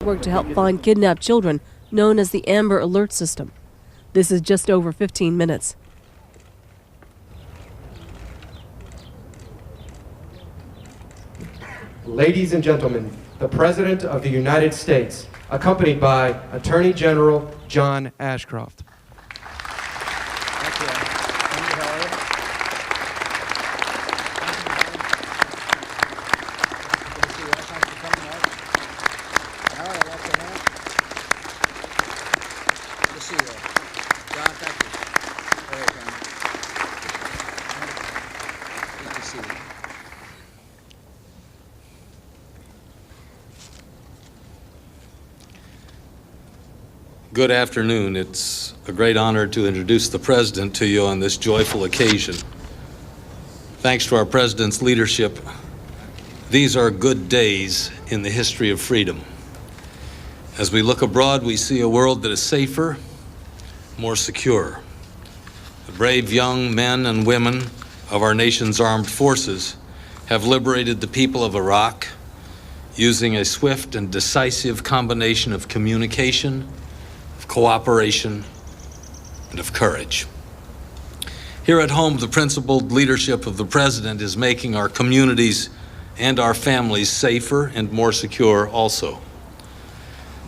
network to help find kidnapped children known as the Amber Alert System. This is just over 15 minutes. Ladies and gentlemen, the President of the United States, accompanied by Attorney General John Ashcroft. Good afternoon. It's a great honor to introduce the President to you on this joyful occasion. Thanks to our President's leadership, these are good days in the history of freedom. As we look abroad, we see a world that is safer, more secure. The brave young men and women of our nation's armed forces have liberated the people of Iraq using a swift and decisive combination of communication, cooperation, and of courage. Here at home, the principled leadership of the President is making our communities and our families safer and more secure also.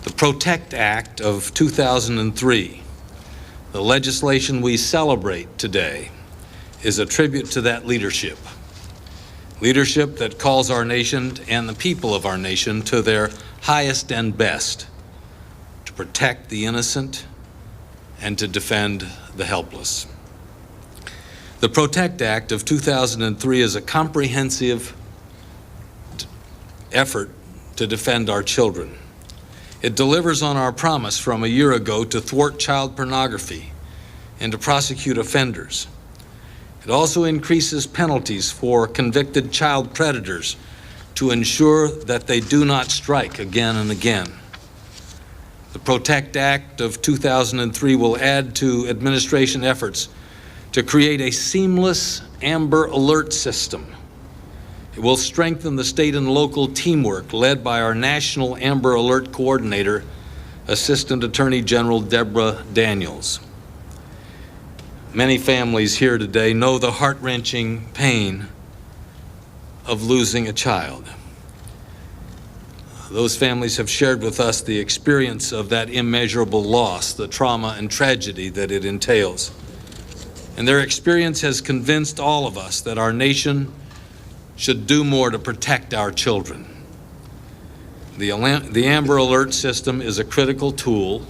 The PROTECT Act of 2003, the legislation we celebrate today, is a tribute to that leadership. Leadership that calls our nation and the people of our nation to their highest and best, to protect the innocent and to defend the helpless. The PROTECT Act of 2003 is a comprehensive effort to defend our children. It delivers on our promise from a year ago to thwart child pornography and to prosecute offenders. It also increases penalties for convicted child predators to ensure that they do not strike again and again. The PROTECT Act of 2003 will add to administration efforts to create a seamless Amber Alert system. It will strengthen the state and local teamwork led by our National Amber Alert Coordinator, Assistant Attorney General Deborah Daniels. Many families here today know the heart-wrenching pain of losing a child. Those families have shared with us the experience of that immeasurable loss, the trauma and tragedy that it entails. And their experience has convinced all of us that our nation should do more to protect our children. The Amber Alert system is a critical tool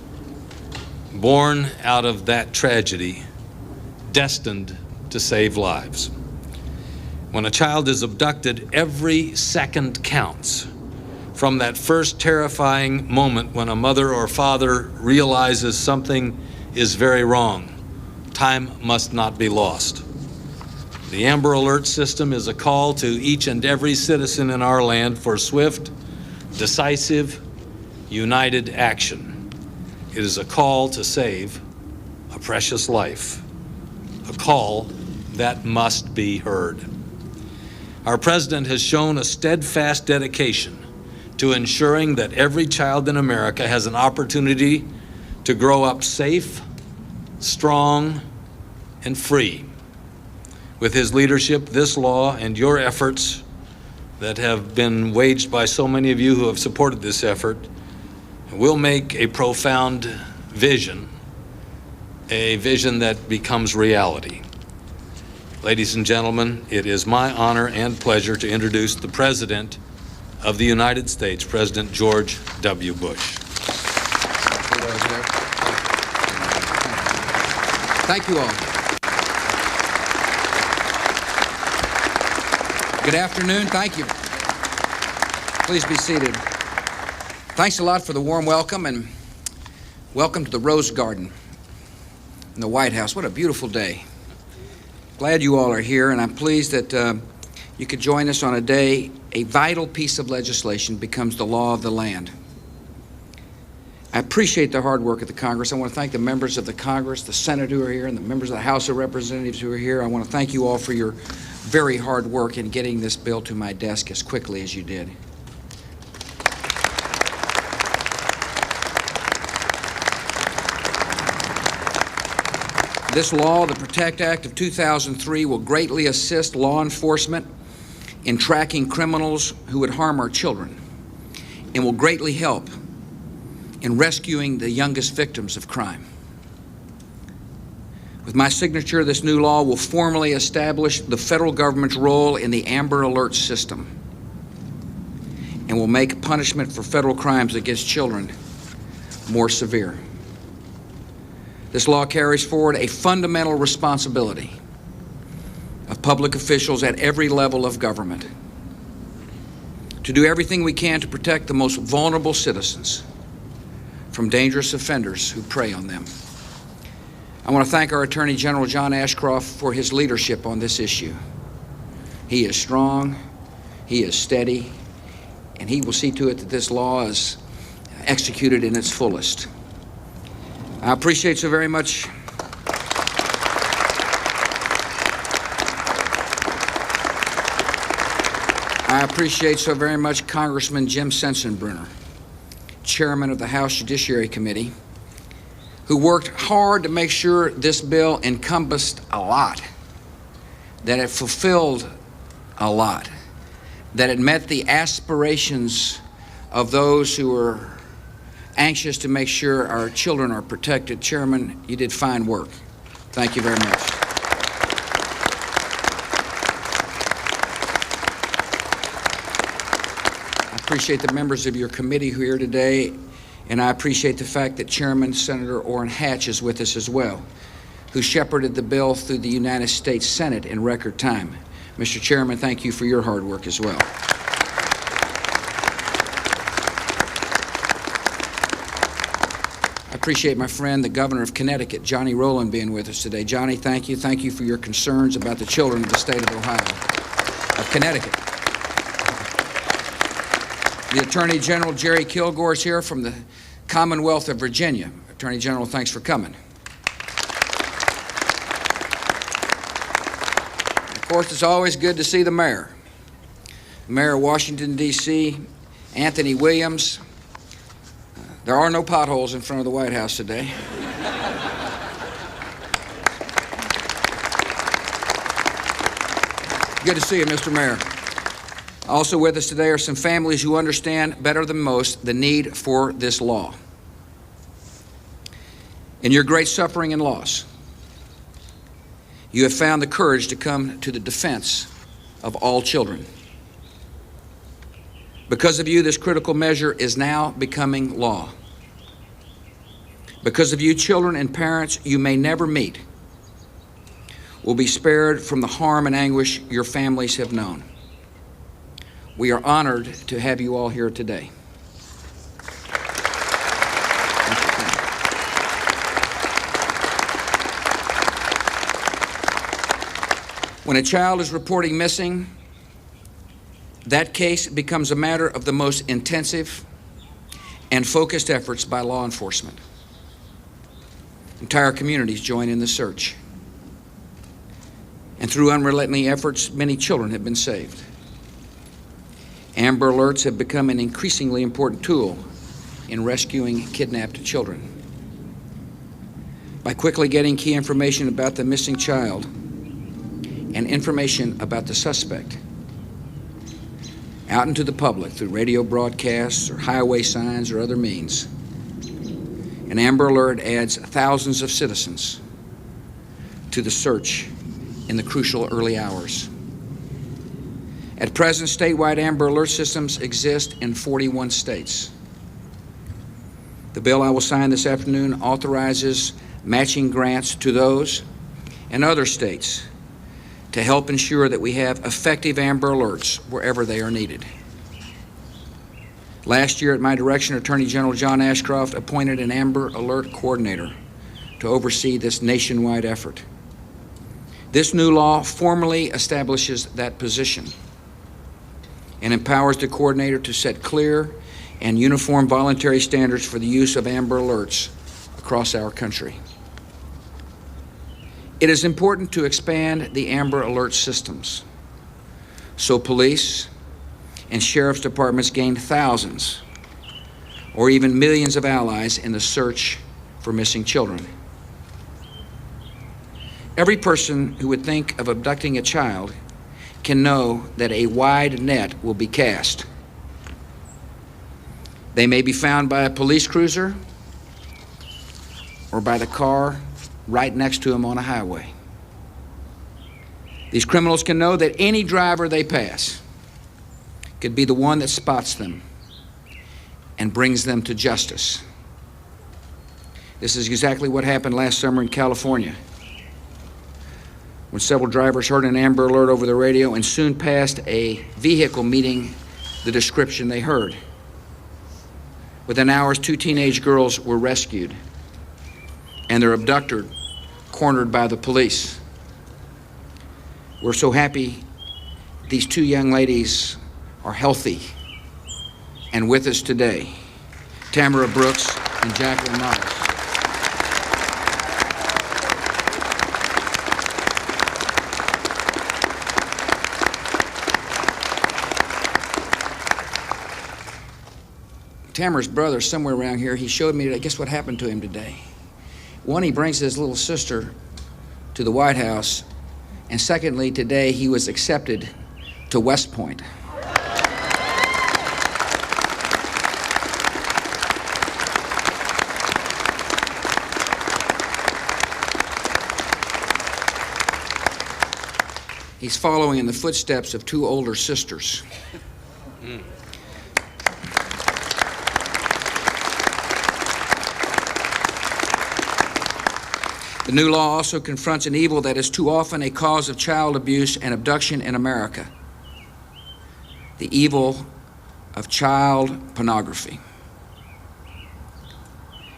born out of that tragedy, destined to save lives. When a child is abducted, every second counts. From that first terrifying moment when a mother or father realizes something is very wrong, time must not be lost. The Amber Alert system is a call to each and every citizen in our land for swift, decisive, united action. It is a call to save a precious life, a call that must be heard. Our President has shown a steadfast dedication to ensuring that every child in America has an opportunity to grow up safe, strong, and free. With his leadership, this law, and your efforts that have been waged by so many of you who have supported this effort, will make a profound vision, a vision that becomes reality. Ladies and gentlemen, it is my honor and pleasure to introduce the President of the United States, President George W. Bush. Thank you all. Good afternoon. Thank you. Please be seated. Thanks a lot for the warm welcome, and welcome to the Rose Garden in the White House. What a beautiful day. Glad you all are here, and I'm pleased that you could join us on a day a vital piece of legislation becomes the law of the land. I appreciate the hard work of the Congress. I want to thank the members of the Congress, the Senate who are here, and the members of the House of Representatives who are here. I want to thank you all for your very hard work in getting this bill to my desk as quickly as you did. This law, the PROTECT Act of 2003, will greatly assist law enforcement in tracking criminals who would harm our children, and will greatly help in rescuing the youngest victims of crime. With my signature, this new law will formally establish the federal government's role in the Amber Alert system and will make punishment for federal crimes against children more severe. This law carries forward a fundamental responsibility of public officials at every level of government to do everything we can to protect the most vulnerable citizens from dangerous offenders who prey on them. I want to thank our Attorney General John Ashcroft for his leadership on this issue. He is strong, he is steady, and he will see to it that this law is executed in its fullest. I appreciate so very much Congressman Jim Sensenbrenner, Chairman of the House Judiciary Committee, who worked hard to make sure this bill encompassed a lot, that it fulfilled a lot, that it met the aspirations of those who are anxious to make sure our children are protected. Chairman, you did fine work. Thank you very much. I appreciate the members of your committee who are here today, and I appreciate the fact that Chairman Senator Orrin Hatch is with us as well, who shepherded the bill through the United States Senate in record time. Mr. Chairman, thank you for your hard work as well. I appreciate my friend, the Governor of Connecticut, Johnny Rowland, being with us today. Johnny, thank you. Thank you for your concerns about the children of the state of Ohio, of Connecticut. The Attorney General, Jerry Kilgore, is here from the Commonwealth of Virginia. Attorney General, thanks for coming. Of course, it's always good to see the mayor. The mayor of Washington, D.C., Anthony Williams. There are no potholes in front of the White House today. Good to see you, Mr. Mayor. Also with us today are some families who understand better than most the need for this law. In your great suffering and loss, you have found the courage to come to the defense of all children. Because of you, this critical measure is now becoming law. Because of you, children and parents you may never meet will be spared from the harm and anguish your families have known. We are honored to have you all here today. When a child is reporting missing, that case becomes a matter of the most intensive and focused efforts by law enforcement. Entire communities join in the search. And through unrelenting efforts, many children have been saved. Amber Alerts have become an increasingly important tool in rescuing kidnapped children. By quickly getting key information about the missing child and information about the suspect out into the public through radio broadcasts or highway signs or other means, an Amber Alert adds thousands of citizens to the search in the crucial early hours. At present, statewide Amber Alert systems exist in 41 states. The bill I will sign this afternoon authorizes matching grants to those and other states to help ensure that we have effective Amber Alerts wherever they are needed. Last year, at my direction, Attorney General John Ashcroft appointed an Amber Alert coordinator to oversee this nationwide effort. This new law formally establishes that position and empowers the coordinator to set clear and uniform voluntary standards for the use of Amber Alerts across our country. It is important to expand the Amber Alert systems so police and sheriff's departments gain thousands or even millions of allies in the search for missing children. Every person who would think of abducting a child can know that a wide net will be cast. They may be found by a police cruiser or by the car right next to them on a highway. These criminals can know that any driver they pass could be the one that spots them and brings them to justice. This is exactly what happened last summer in California, when several drivers heard an Amber Alert over the radio and soon passed a vehicle meeting the description they heard. Within hours, 2 teenage girls were rescued and their abductor cornered by the police. We're so happy these 2 young ladies are healthy and with us today, Tamara Brooks and Jacqueline Niles. Tamara's brother, somewhere around here, he showed me today. Guess what happened to him today? One, he brings his little sister to the White House, and secondly, today he was accepted to West Point. He's following in the footsteps of 2 older sisters. The new law also confronts an evil that is too often a cause of child abuse and abduction in America: the evil of child pornography.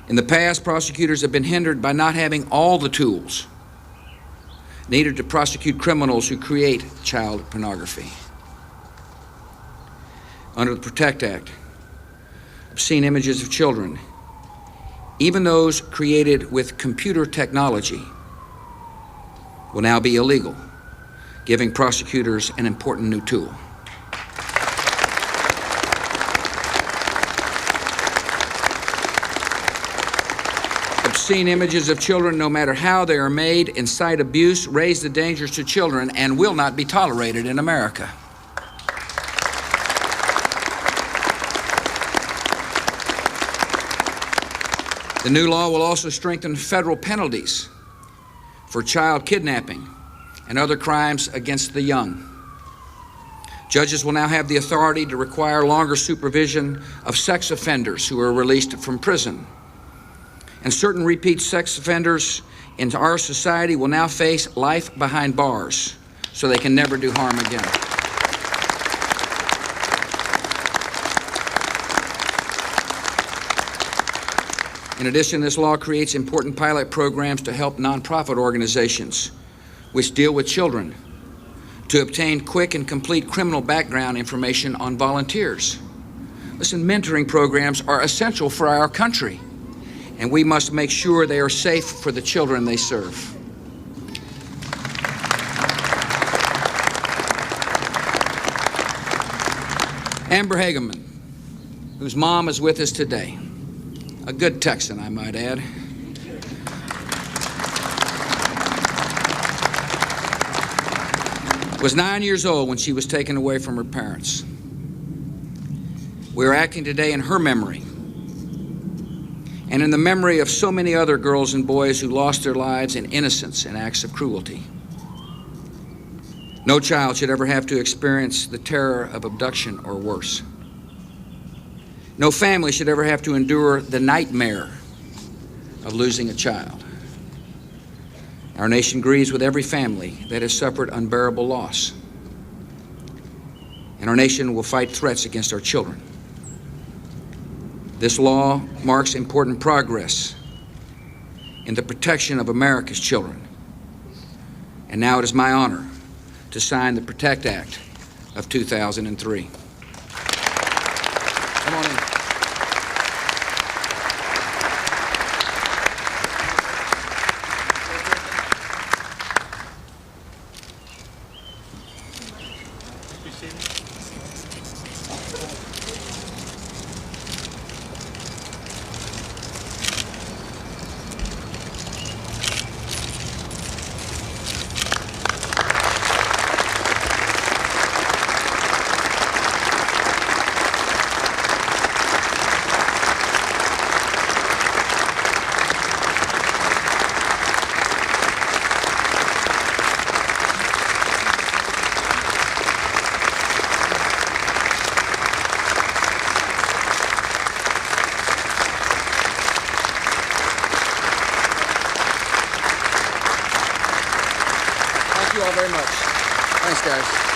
In the past, prosecutors have been hindered by not having all the tools needed to prosecute criminals who create child pornography. Under the PROTECT Act, obscene images of children, even those created with computer technology, will now be illegal, giving prosecutors an important new tool. Obscene images of children, no matter how they are made, incite abuse, raise the dangers to children, and will not be tolerated in America. The new law will also strengthen federal penalties for child kidnapping and other crimes against the young. Judges will now have the authority to require longer supervision of sex offenders who are released from prison. And certain repeat sex offenders in our society will now face life behind bars so they can never do harm again. In addition, this law creates important pilot programs to help nonprofit organizations which deal with children to obtain quick and complete criminal background information on volunteers. Listen, mentoring programs are essential for our country, and we must make sure they are safe for the children they serve. Amber Hageman, whose mom is with us today, a good Texan, I might add. Was 9 years old when she was taken away from her parents. We are acting today in her memory and in the memory of so many other girls and boys who lost their lives in innocence and acts of cruelty. No child should ever have to experience the terror of abduction or worse. No family should ever have to endure the nightmare of losing a child. Our nation grieves with every family that has suffered unbearable loss. And our nation will fight threats against our children. This law marks important progress in the protection of America's children. And now it is my honor to sign the PROTECT Act of 2003. Come on in. very much. Thanks, guys.